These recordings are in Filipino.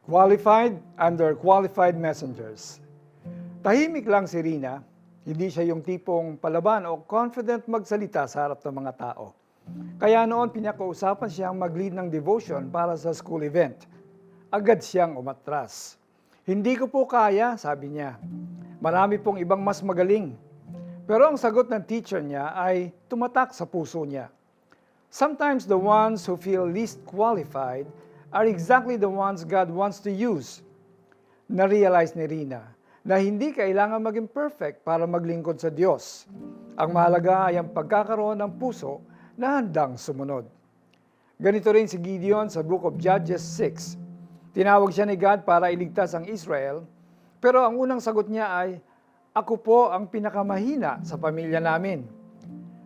Qualified under qualified messengers. Tahimik lang si Rina, hindi siya yung tipong palaban o confident magsalita sa harap ng mga tao. Kaya noon pinakausapan siyang mag-lead ng devotion para sa school event. Agad siyang umatras. Hindi ko po kaya, sabi niya. Marami pong ibang mas magaling. Pero ang sagot ng teacher niya ay tumatak sa puso niya. Sometimes the ones who feel least qualified are exactly the ones God wants to use. Na-realize ni Rina na hindi kailangan maging perfect para maglingkod sa Diyos. Ang mahalaga ay ang pagkakaroon ng puso na handang sumunod. Ganito rin si Gideon sa Book of Judges 6. Tinawag siya ni God para iligtas ang Israel, pero ang unang sagot niya ay, "Ako po ang pinakamahina sa pamilya namin."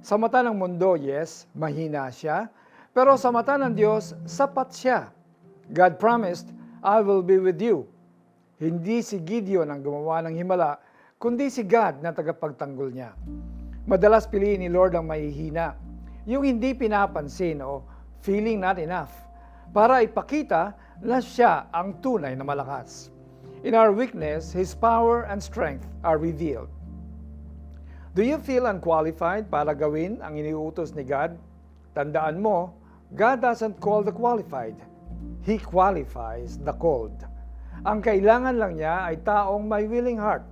Sa mata ng mundo, yes, mahina siya, pero sa mata ng Diyos, sapat siya. God promised, "I will be with you." Hindi si Gideon ang gumawa ng himala, kundi si God na tagapagtanggol niya. Madalas piliin ni Lord ang mahihina, yung hindi pinapansin o feeling not enough, para ipakita na siya ang tunay na malakas. In our weakness, His power and strength are revealed. Do you feel unqualified para gawin ang iniuutos ni God? Tandaan mo, God doesn't call the qualified. He qualifies the called. Ang kailangan lang niya ay taong may willing heart.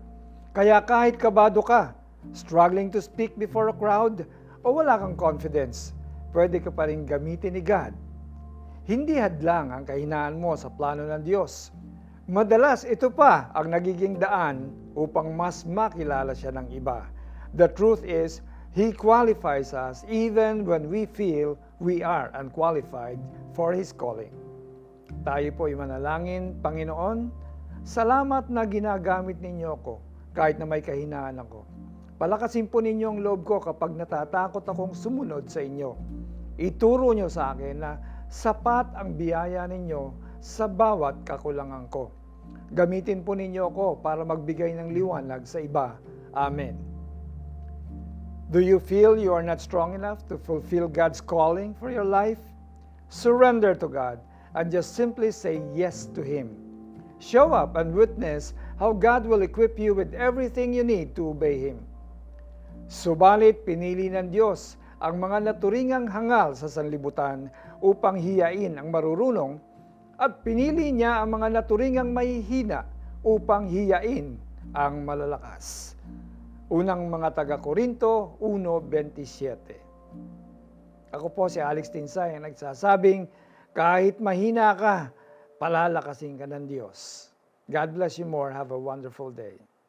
Kaya kahit kabado ka, struggling to speak before a crowd, o wala kang confidence, pwede ka pa rin gamitin ni God. Hindi hadlang ang kahinaan mo sa plano ng Diyos. Madalas ito pa ang nagiging daan upang mas makilala siya ng iba. The truth is, He qualifies us even when we feel we are unqualified for His calling. Tayo po ay manalangin. Panginoon, salamat na ginagamit ninyo ako kahit na may kahinaan ako. Palakasin po ninyo ang loob ko kapag natatakot akong sumunod sa inyo. Ituro nyo sa akin na sapat ang biyaya ninyo sa bawat kakulangan ko. Gamitin po ninyo ako para magbigay ng liwanag sa iba. Amen. Do you feel you are not strong enough to fulfill God's calling for your life? Surrender to God and just simply say yes to Him. Show up and witness how God will equip you with everything you need to obey Him. Subalit pinili ng Diyos ang mga naturingang hangal sa sanlibutan upang hiyain ang marurunong, at pinili niya ang mga naturingang mahihina upang hiyain ang malalakas. Unang mga taga-Korinto 1:27. Ako po si Alex Tinsay ang nagsasabing, kahit mahina ka, palalakasin ka ng Diyos. God bless you more. Have a wonderful day.